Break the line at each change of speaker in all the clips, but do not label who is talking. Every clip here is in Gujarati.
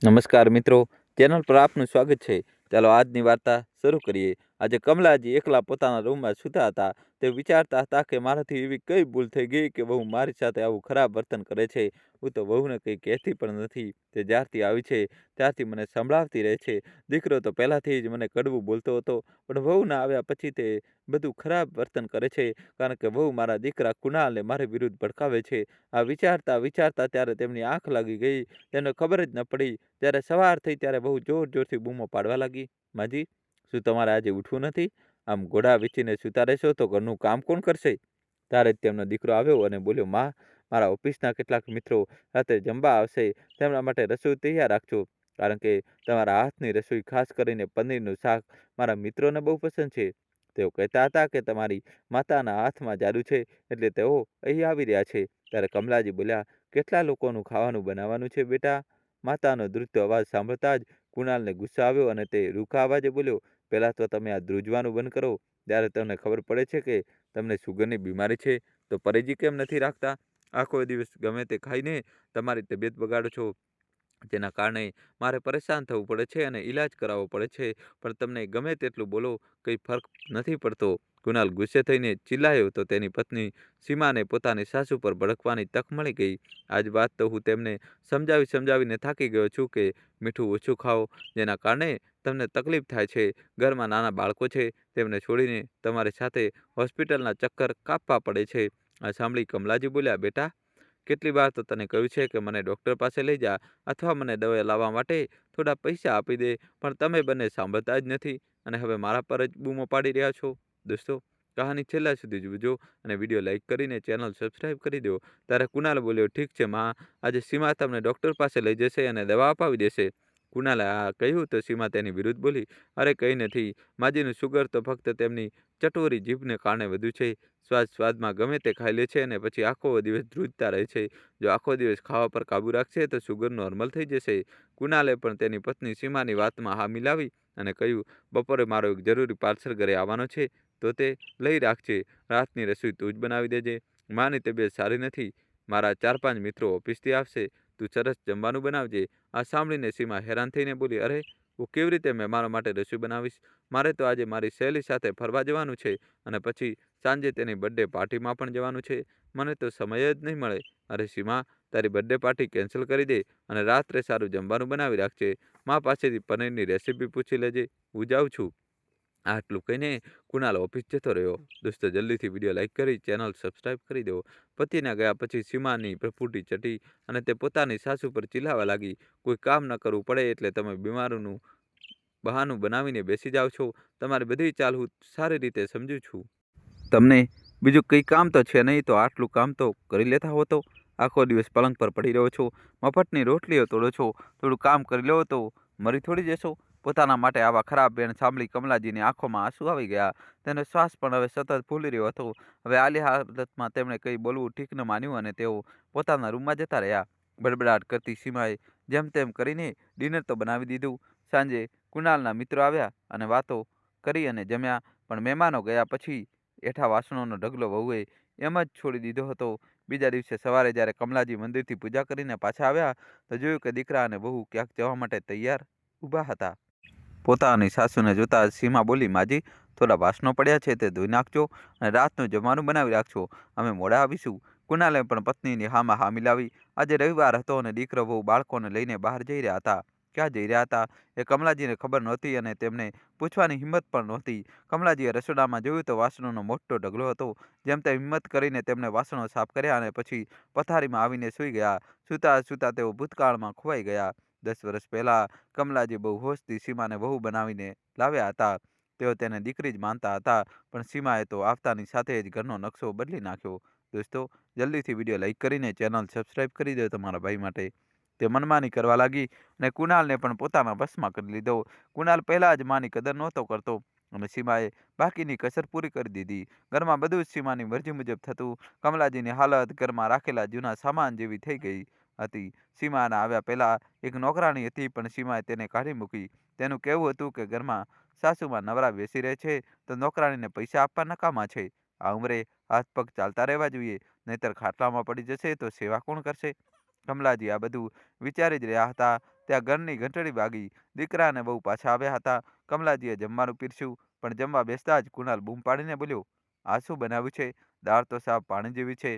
નમસ્કાર મિત્રો, ચેનલ પર આપનું સ્વાગત છે. ચાલો આજની વાર્તા શરૂ કરીએ. આજે કમલાજી એકલા પોતાના રૂમમાં સૂતા હતા. તે વિચારતા હતા કે મારાથી એવી કઈ ભૂલ થઈ ગઈ કે વહુ મારી સાથે આવું ખરાબ વર્તન કરે છે. હું તો વહુને કંઈ કહેતી પણ નથી. તે જ્યારથી આવી છે ત્યારથી મને સંભળાવતી રહે છે. દીકરો તો પહેલાંથી જ મને કડવું બોલતો હતો, પણ વહુના આવ્યા પછી તે બધું ખરાબ વર્તન કરે છે, કારણ કે વહુ મારા દીકરા કુણાલને મારી વિરુદ્ધ ભડકાવે છે. આ વિચારતા વિચારતા ત્યારે તેમની આંખ લાગી ગઈ. તેને ખબર જ ન પડી. જ્યારે સવાર થઈ ત્યારે બહુ જોરથી બૂમો પાડવા લાગી. માજી, શું તમારે આજે ઉઠવું નથી? આમ ઘોડા વીંચીને સૂતા રહેશો તો ઘરનું કામ કોણ કરશે? ત્યારે જ તેમનો દીકરો આવ્યો અને બોલ્યો, માં, મારા ઓફિસના કેટલાક મિત્રો રાત્રે જમવા આવશે. તેમના માટે રસોઈ તૈયાર રાખજો, કારણ કે તમારા હાથની રસોઈ, ખાસ કરીને પનીરનું શાક, મારા મિત્રોને બહુ પસંદ છે. તેઓ કહેતા હતા કે તમારી માતાના હાથમાં જાદુ છે, એટલે તેઓ અહીં આવી રહ્યા છે. ત્યારે કમલાજી બોલ્યા, કેટલા લોકોનું ખાવાનું બનાવવાનું છે બેટા? માતાનો ધ્રુજતો અવાજ સાંભળતા જ કુણાલને ગુસ્સો આવ્યો અને તે રૂખા અવાજે બોલ્યો, પહેલાં તો તમે આ ધ્રુજવાનું બંધ કરો. ત્યારે તમને ખબર પડે છે કે તમને સુગરની બીમારી છે તો પરેજી કેમ નથી રાખતા? આખો દિવસ ગમે તે ખાઈને તમારી તબિયત બગાડો છો, જેના કારણે મારે પરેશાન થવું પડે છે અને ઈલાજ કરાવવો પડે છે, પણ તમને ગમે તેટલું બોલો, કંઈ ફરક નથી પડતો. કુણાલ ગુસ્સે થઈને ચિલ્લાયો તો તેની પત્ની સીમાને પોતાની સાસુ પર ભડકવાની તક મળી ગઈ. આજ વાત તો હું તેમને સમજાવીને થાકી ગયો છું કે મીઠું ઓછું ખાઓ, જેના કારણે તમને તકલીફ થાય છે. ઘરમાં નાના બાળકો છે, તેમને છોડીને તમારી સાથે હોસ્પિટલના ચક્કર કાપવા પડે છે. આ સાંભળી કમલાજી બોલ્યા, બેટા, કેટલી વાર તો તને કહ્યું છે કે મને ડૉક્ટર પાસે લઈ જા અથવા મને દવા લાવવા માટે થોડા પૈસા આપી દે, પણ તમે બંને સાંભળતા જ નથી અને હવે મારા પર જ બૂમો પાડી રહ્યા છો. દોસ્તો, કહાની છેલ્લા સુધી જોજો અને વિડીયો લાઇક કરીને ચેનલ સબસ્ક્રાઈબ કરી દો. ત્યારે કુણાલ બોલ્યો, ઠીક છે માં, આજે સીમા તમને ડૉક્ટર પાસે લઈ જશે અને દવા અપાવી દેશે. કુણાલે આ કહ્યું તો સીમા તેની વિરુદ્ધ બોલી, અરે કંઈ નથી, માજીનું સુગર તો ફક્ત તેમની ચટોરી જીભને કારણે વધુ છે. સ્વાદમાં ગમે તે ખાઈ લે છે અને પછી આખો દિવસ ધ્રુજતા રહે છે. જો આખો દિવસ ખાવા પર કાબૂ રાખશે તો સુગર નોર્મલ થઈ જશે. કુણાલે પણ તેની પત્ની સીમાની વાતમાં હા મિલાવી અને કહ્યું, બપોરે મારો એક જરૂરી પાર્સલ ઘરે આવવાનો છે, તો તે લઈ રાખજે. રાતની રસોઈ તું જ બનાવી દેજે. માની તબિયત સારી નથી, મારા 4-5 મિત્રો ઓફિસથી આવશે, તું સરસ જમવાનું બનાવજે. આ સાંભળીને સીમા હેરાન થઈને બોલી, અરે, હું કેવી રીતે મહેમાનો માટે રસોઈ બનાવીશ? મારે તો આજે મારી સહેલી સાથે ફરવા જવાનું છે અને પછી સાંજે તેની બર્થડે પાર્ટીમાં પણ જવાનું છે. મને તો સમય જ નહીં મળે. અરે સીમા, તારી બર્થડે પાર્ટી કેન્સલ કરી દે અને રાત્રે સારું જમવાનું બનાવી રાખજે. મા પાસેથી પનીરની રેસીપી પૂછી લેજે. હું જાઉં છું. આટલું કહીને કુણાલ ઓફિસ જતો રહ્યો. દોસ્તો, જલ્દીથી વિડીયો લાઇક કરી ચેનલ સબસ્ક્રાઈબ કરી દો. પતિના ગયા પછી સીમાની પ્રફુટી ચટી અને તે પોતાની સાસુ પર ચિલ્લાવા લાગી, કોઈ કામ ન કરવું પડે એટલે તમે બીમારીનું બહાનું બનાવીને બેસી જાઓ છો. તમારી બધી ચાલ હું સારી રીતે સમજું છું. તમને બીજું કંઈ કામ તો છે નહીં, તો આટલું કામ તો કરી લેતા હો. તો આખો દિવસ પલંગ પર પડી રહ્યો છો, મફતની રોટલીઓ તોડો છો, થોડું કામ કરી લો તો મરી થોડી જશો. પોતાના માટે આવા ખરાબ બેન સાંભળી કમલાજીની આંખોમાં આંસુ આવી ગયા. તેનો શ્વાસ પણ હવે સતત ફૂલી રહ્યો હતો. હવે આલી હાલતમાં તેમણે કંઈ બોલવું ઠીક ન માન્યું અને તેઓ પોતાના રૂમમાં જતા રહ્યા. બડબડાટ કરતી સીમાએ જેમ તેમ કરીને ડિનર તો બનાવી દીધું. સાંજે કુણાલના મિત્રો આવ્યા અને વાતો કરી અને જમ્યા, પણ મહેમાનો ગયા પછી એઠા વાસણોનો ઢગલો વહુએ એમ જ છોડી દીધો હતો. બીજા દિવસે સવારે જ્યારે કમલાજી મંદિરથી પૂજા કરીને પાછા આવ્યા તો જોયું કે દીકરા અને વહુ ક્યાંક જવા માટે તૈયાર ઊભા હતા. પોતાની સાસુને જોતા સીમા બોલી, માજી, થોડા વાસણો પડ્યા છે તે ધોઈ નાખજો અને રાતનું જમવાનું બનાવી રાખજો, અમે મોડા આવીશું. કુણાલે પણ પત્નીની હામાં હા મિલાવી. આજે રવિવાર હતો અને દીકરો વહુ બાળકોને લઈને બહાર જઈ રહ્યા હતા. ક્યાં જઈ રહ્યા હતા એ કમલાજીને ખબર નહોતી અને તેમને પૂછવાની હિંમત પણ નહોતી. કમલાજીએ રસોડામાં જોયું તો વાસણોનો મોટો ઢગલો હતો. જેમ તેમ હિંમત કરીને તેમણે વાસણો સાફ કર્યા અને પછી પથારીમાં આવીને સૂઈ ગયા. સૂતા તેઓ ભૂતકાળમાં ખોવાઈ ગયા. 10 વર્ષ પહેલાં કમલાજી બહુ હોશથી સીમાને વહુ બનાવીને લાવ્યા હતા. તેઓ તેને દીકરી જ માનતા હતા, પણ સીમાએ તો આવતાની સાથે જ ઘરનો નકશો બદલી નાખ્યો. દોસ્તો, જલ્દીથી વિડીયો લાઇક કરીને ચેનલ સબસ્ક્રાઈબ કરી દો તમારા ભાઈ માટે. તે મનમાની કરવા લાગી અને કુણાલને પણ પોતાના વશમાં કરી લીધો. કુણાલ પહેલાં જ માની કદર નહોતો કરતો અને સીમાએ બાકીની કસર પૂરી કરી દીધી. ઘરમાં બધું જ સીમાની મરજી મુજબ થતું. કમલાજીની હાલત ઘરમાં રાખેલા જૂના સામાન જેવી થઈ ગઈ હતી. સીમાના આવ્યા પહેલાં એક નોકરાણી હતી, પણ સીમાએ તેને કાઢી મૂકી. તેનું કહેવું હતું કે ઘરમાં સાસુમાં નવરા બેસી રહે છે તો નોકરાણીને પૈસા આપવા નકામા છે. આ ઉંમરે હાથ પગ ચાલતા રહેવા જોઈએ, નહીંતર ખાટલામાં પડી જશે તો સેવા કોણ કરશે? કમલાજી આ બધું વિચારી જ રહ્યા હતા ત્યાં ઘરની ઘંટડી વાગી. દીકરા અને બહુ પાછા આવ્યા હતા. કમલાજીએ જમવાનું પીરસ્યું, પણ જમવા બેસતા જ કુણાલ બૂમ પાડીને બોલ્યો, આ શું બનાવ્યું છે? દાળ તો સાવ પાણી જેવી છે.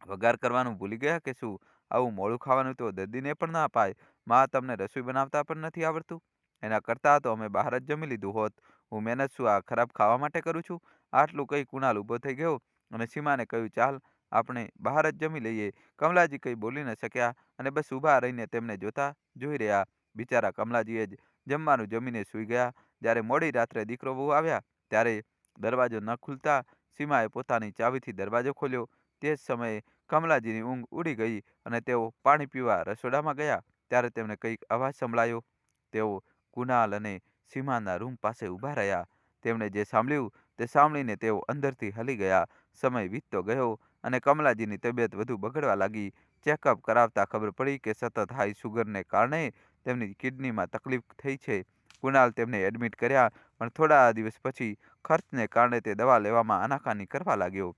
વઘાર કરવાનું ભૂલી ગયા કે શું? આવું મોડું ખાવાનું તો દર્દીને પણ ના અપાય. માં, તમને રસોઈ બનાવતા પણ નથી આવડતું? એના કરતાં તો અમે બહાર જ જમી લીધું હોત. હું મહેનત શું આ ખરાબ ખાવા માટે કરું છું? આટલું કહી કુણાલ ઊભો થઈ ગયો અને સીમાને કહ્યું, ચાલ આપણે બહાર જ જમી લઈએ. કમલાજી કંઈ બોલી ન શક્યા અને બસ ઊભા રહીને તેમને જોઈ રહ્યા. બિચારા કમલાજીએ જ જમવાનું જમીને સૂઈ ગયા. જ્યારે મોડી રાત્રે દીકરો વહુ આવ્યા ત્યારે દરવાજો ન ખુલતા સીમાએ પોતાની ચાવીથી દરવાજો ખોલ્યો. તે જ સમયે કમલાજીની ઊંઘ ઉડી ગઈ અને તેઓ પાણી પીવા રસોડામાં ગયા ત્યારે તેમને કંઈક અવાજ સંભળાયો. તેઓ કુણાલ અને સીમાના રૂમ પાસે ઊભા રહ્યા. તેમણે જે સાંભળ્યું તે સાંભળીને તેઓ અંદરથી હલી ગયા. સમય વીતતો ગયો અને કમલાજીની તબિયત વધુ બગડવા લાગી. ચેકઅપ કરાવતા ખબર પડી કે સતત હાઈ સુગરને કારણે તેમની કિડનીમાં તકલીફ થઈ છે. કુણાલ તેમને એડમિટ કર્યા, પણ થોડા દિવસ પછી ખર્ચને કારણે તે દવા લેવામાં આનાકાની કરવા લાગ્યો.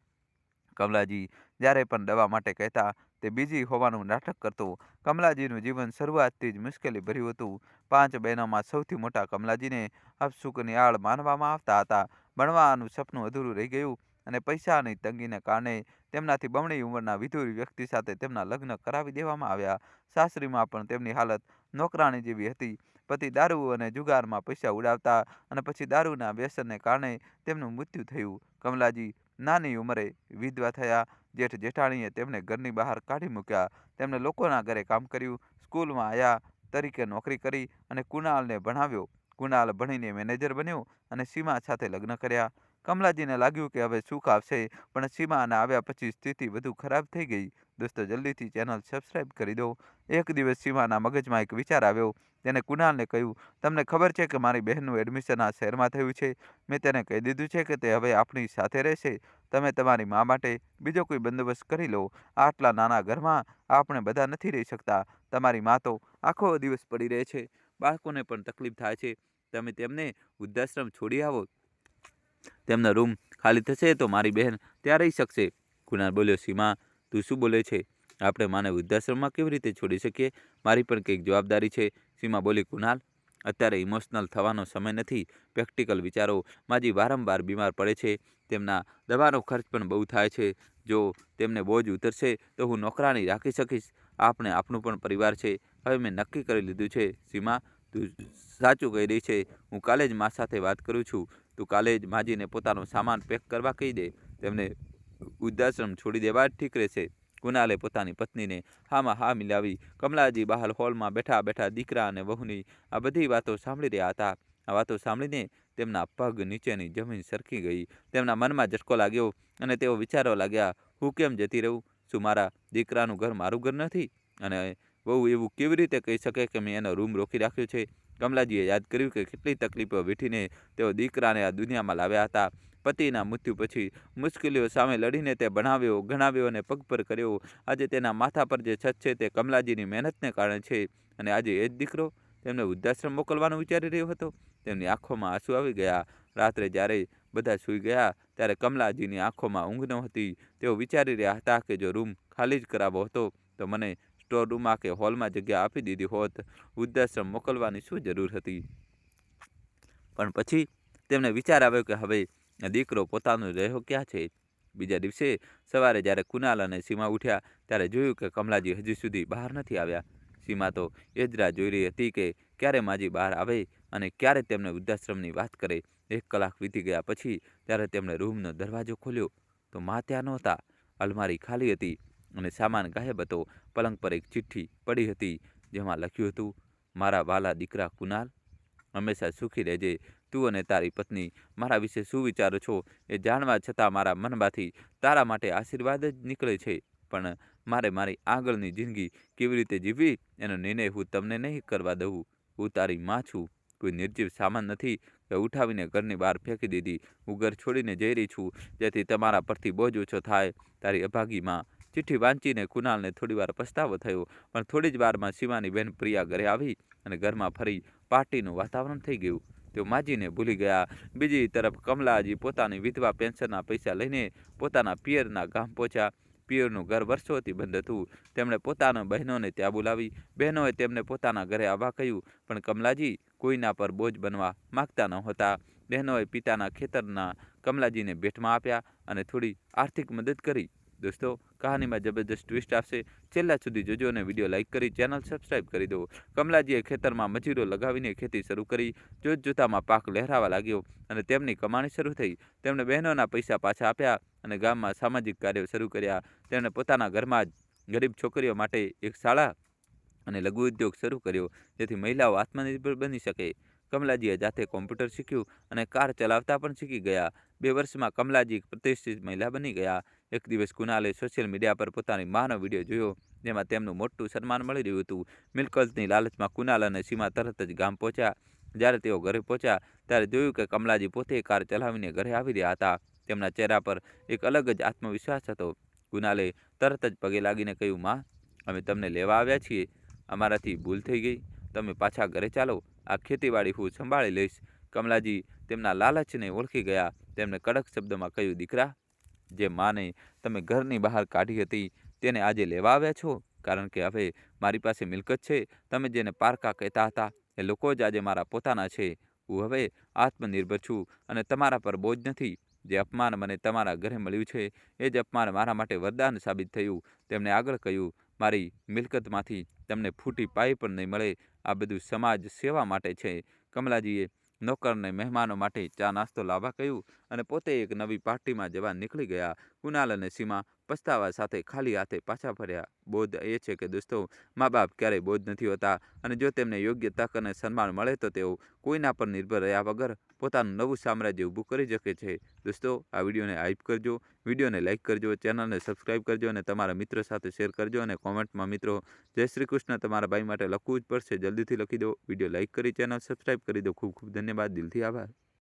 કમલાજી જ્યારે પણ દવા માટે કહેતા તે બીજી હોવાનું નાટક કરતો. કમલાજીનું જીવન શરૂઆતથી જ મુશ્કેલી ભર્યું હતું. 5 બહેનોમાં સૌથી મોટા કમલાજીને અપશુકની આળ માનવામાં આવતા હતા. ભણવાનું સપનું અધૂરું રહી ગયું અને પૈસાની તંગીને કારણે તેમનાથી બમણી ઉંમરના વિધુર વ્યક્તિ સાથે તેમના લગ્ન કરાવી દેવામાં આવ્યા. સાસરીમાં પણ તેમની હાલત નોકરાણી જેવી હતી. પતિ દારૂ અને જુગારમાં પૈસા ઉડાવતા અને પછી દારૂના વ્યસનને કારણે તેમનું મૃત્યુ થયું. કમલાજી નાની ઉંમરે વિધવા થયા. જેઠ જેઠાણીએ તેમને ઘરની બહાર કાઢી મૂક્યા. તેમણે લોકોના ઘરે કામ કર્યું, સ્કૂલમાં આયા તરીકે નોકરી કરી અને કુણાલને ભણાવ્યો. કુણાલ ભણીને મેનેજર બન્યો અને સીમા સાથે લગ્ન કર્યા. કમલાજીને લાગ્યું કે હવે સુખ આવશે, પણ સીમાના આવ્યા પછી સ્થિતિ વધુ ખરાબ થઈ ગઈ. દોસ્તો, જલ્દીથી ચેનલ સબસ્ક્રાઈબ કરી દો. એક દિવસ સીમાના મગજમાં એક વિચાર આવ્યો. તેને કુણાલને કહ્યું, તમને ખબર છે કે મારી બહેનનું એડમિશન આ શહેરમાં થયું છે? મેં તેને કહી દીધું છે કે તે હવે આપણી સાથે રહેશે. તમે તમારી મા માટે બીજો કોઈ બંદોબસ્ત કરી લો. આટલા નાના ઘરમાં આપણે બધા નથી રહી શકતા. તમારી મા તો આખો દિવસ પડી રહે છે. બાળકોને પણ તકલીફ થાય છે. તમે તેમને વૃદ્ધાશ્રમ છોડી આવો. તેમનો રૂમ ખાલી થશે તો મારી બહેન ત્યાં રહી શકશે. કુણાલ બોલ્યો, સીમા, તું શું બોલે છે? આપણે માને વૃદ્ધાશ્રમમાં કેવી રીતે છોડી શકીએ? મારી પણ કંઈક જવાબદારી છે. સીમા બોલી, કુણાલ, અત્યારે ઇમોશનલ થવાનો સમય નથી. પ્રેક્ટિકલ વિચારો. માજી વારંવાર બીમાર પડે છે. તેમના દવાનો ખર્ચ પણ બહુ થાય છે. જો તેમને બોજ ઉતરશે તો હું નોકરાણી રાખી શકીશ. આપણે આપણું પણ પરિવાર છે. હવે મેં નક્કી કરી લીધું છે. સીમા, તું સાચું કહી રહી છે. હું કાલે જ મા સાથે વાત કરું છું. તું કાલે જ માજીને પોતાનો સામાન પેક કરવા કહી દે. તેમને વૃદ્ધાશ્રમ છોડી દેવા જ ઠીક રહેશે. કુણાલે પોતાની પત્નીને હામાં હા મિલાવી. કમલાજી બહાર હોલમાં બેઠા બેઠા દીકરા અને વહુની આ બધી વાતો સાંભળી રહ્યા હતા. આ વાતો સાંભળીને તેમના પગ નીચેની જમીન સરકી ગઈ. તેમના મનમાં ઝટકો લાગ્યો અને તેઓ વિચારવા લાગ્યા, હું કેમ જતી રહું? શું મારા દીકરાનું ઘર મારું ઘર નથી? અને બહુ એવું કેવી રીતે કહી શકે કે મેં એનો રૂમ રોકી રાખ્યો છે? કમલાજીએ યાદ કર્યું કે કેટલી તકલીફો વેઠીને તેઓ દીકરાને આ દુનિયામાં લાવ્યા હતા. પતિના મૃત્યુ પછી મુશ્કેલીઓ સામે લડીને તે ભણાવ્યો, ગણાવ્યો અને પગભર કર્યો. આજે તેના માથા પર જે છત છે તે કમલાજીની મહેનતને કારણે છે. અને આજે એ જ દીકરો તેમને વૃદ્ધાશ્રમ મોકલવાનું વિચારી રહ્યો હતો. તેમની આંખોમાં આંસુ આવી ગયા. રાત્રે જ્યારે બધા સૂઈ ગયા ત્યારે કમલાજીની આંખોમાં ઊંઘ નહોતી. તેઓ વિચારી રહ્યા હતા કે જો રૂમ ખાલી જ કરાવો હતો તો મને સ્ટોર રૂમમાં કે હોલમાં જગ્યા આપી દીધી હોત. વૃદ્ધાશ્રમ મોકલવાની શું જરૂર હતી? પણ પછી તેમને વિચાર આવ્યો કે હવે દીકરો પોતાનો રહ્યો ક્યાં છે. બીજા દિવસે સવારે જ્યારે કુણાલ અને સીમા ઉઠ્યા ત્યારે જોયું કે કમલાજી હજી સુધી બહાર નથી આવ્યા. સીમા તો એ જ રાહ જોઈ રહી હતી કે ક્યારે માજી બહાર આવે અને ક્યારે તેમને વૃદ્ધાશ્રમની વાત કરે. 1 કલાક વીતી ગયા પછી ત્યારે તેમણે રૂમનો દરવાજો ખોલ્યો તો મા ત્યાં નહોતા. અલમારી ખાલી હતી અને સામાન ગાયબ હતો. પલંગ પર એક ચિઠ્ઠી પડી હતી જેમાં લખ્યું હતું, મારા વાલા દીકરા કુણાલ, હંમેશા સુખી રહેજે. તું અને તારી પત્ની મારા વિશે શું વિચારો છો એ જાણવા છતાં મારા મનમાંથી તારા માટે આશીર્વાદ જ નીકળે છે. પણ મારે મારી આગળની જિંદગી કેવી રીતે જીવવી એનો નિર્ણય હું તમને નહીં કરવા દઉં. હું તારી માં છું. કોઈ નિર્જીવ સામાન નથી કે ઉઠાવીને ઘરની બહાર ફેંકી દીધી. હું ઘર છોડીને જઈ રહી છું જેથી તમારા પરથી બોજ ઓછો થાય. તારી અભાગી માં. ચિઠ્ઠી વાંચીને કુણાલને થોડીવાર પસ્તાવો થયો, પણ થોડી જ વારમાં સીમાની બહેન પ્રિયા ઘરે આવી અને ઘરમાં ફરી પાર્ટીનું વાતાવરણ થઈ ગયું. તેઓ માજીને ભૂલી ગયા. બીજી તરફ કમલાજી પોતાની વિધવા પેન્શનના પૈસા લઈને પોતાના પિયરના ગામ પહોંચ્યા. પિયરનું ઘર વર્ષોથી બંધ હતું. તેમણે પોતાના બહેનોને ત્યાં બોલાવી. બહેનોએ તેમને પોતાના ઘરે આવવા કહ્યું, પણ કમલાજી કોઈના પર બોજ બનવા માગતા નહોતા. બહેનોએ પિતાના ખેતરના કમલાજીને ભેટમાં આપ્યા અને થોડી આર્થિક મદદ કરી. દોસ્તો, કહાનીમાં જબરદસ્ત ટ્વિસ્ટ આવશે. છેલ્લા સુધી જોજો અને વિડીયો લાઇક કરી ચેનલ સબસ્ક્રાઇબ કરી દો. કમલાજીએ ખેતરમાં મજૂરો લગાવીને ખેતી શરૂ કરી. જોતજોતામાં પાક લહેરાવા લાગ્યો અને તેમની કમાણી શરૂ થઈ. તેમણે બહેનોના પૈસા પાછા આપ્યા અને ગામમાં સામાજિક કાર્યો શરૂ કર્યા. તેમણે પોતાના ઘરમાં જ ગરીબ છોકરીઓ માટે એક શાળા અને લઘુ ઉદ્યોગ શરૂ કર્યો, જેથી મહિલાઓ આત્મનિર્ભર બની શકે. કમલાજીએ જાતે કોમ્પ્યુટર શીખ્યું અને કાર ચલાવતા પણ શીખી ગયા. 2 વર્ષમાં કમલાજી એક પ્રતિષ્ઠિત મહિલા બની ગયા. એક દિવસ કુનાલે સોશિયલ મીડિયા પર પોતાની માનો વિડીયો જોયો, જેમાં તેમનું મોટું સન્માન મળી રહ્યું હતું. મિલકતની લાલચમાં કુનાલ અને સીમા તરત જ ગામ પહોંચ્યા. જ્યારે તેઓ ઘરે પહોંચ્યા ત્યારે જોયું કે કમલાજી પોતે કાર ચલાવીને ઘરે આવી રહ્યા હતા. તેમના ચહેરા પર એક અલગ જ આત્મવિશ્વાસ હતો. કુનાલે તરત જ પગે લાગીને કહ્યું, માં, અમે તમને લેવા આવ્યા છીએ. અમારાથી ભૂલ થઈ ગઈ. તમે પાછા ઘરે ચાલો. આ ખેતીવાડી હું સંભાળી લઈશ. કમલાજી તેમના લાલચને ઓળખી ગયા. તેમણે કડક શબ્દોમાં કહ્યું, દીકરા, જે માને તમે ઘરની બહાર કાઢી હતી તેને આજે લેવા આવ્યા છો? કારણ કે હવે મારી પાસે મિલકત છે. તમે જેને પારકા કહેતા હતા એ લોકો જ આજે મારા પોતાના છે. હું હવે આત્મનિર્ભર છું અને તમારા પર બોજ નથી. જે અપમાન મને તમારા ઘરે મળ્યું છે એ જ અપમાન મારા માટે વરદાન સાબિત થયું. તેમણે આગળ કહ્યું, મારી મિલકતમાંથી તમને ફૂટી પાઈ પણ નહીં મળે. આ બધું સમાજ સેવા માટે છે. કમલાજીએ નોકરને મહેમાનો માટે ચા નાસ્તો લાવવા કહ્યું અને પોતે એક નવી પાર્ટીમાં જવા નીકળી ગયા. કુનાલ અને સીમા પસ્તાવા સાથે ખાલી હાથે પાછા ફર્યા. બોધ એ છે કે દોસ્તો, મા બાપ ક્યારેય બોજ નથી હોતા અને જો તેમને યોગ્ય તક અને સન્માન મળે તો તેઓ કોઈના પર નિર્ભર રહ્યા વગર પોતાનું નવું સામ્રાજ્ય ઊભું કરી શકે છે. દોસ્તો, આ વિડીયોને હાઈપ કરજો, વિડીયોને લાઇક કરજો, ચેનલને સબસ્ક્રાઇબ કરજો અને તમારા મિત્રો સાથે શેર કરજો. અને કોમેન્ટમાં મિત્રો જય શ્રી કૃષ્ણ તમારા ભાઈ માટે લખવું જ પડશે. જલ્દીથી લખી દો. વિડીયો લાઇક કરી ચેનલ સબસ્ક્રાઇબ કરી દો. ખૂબ ખૂબ ધન્યવાદ. દિલથી આભાર.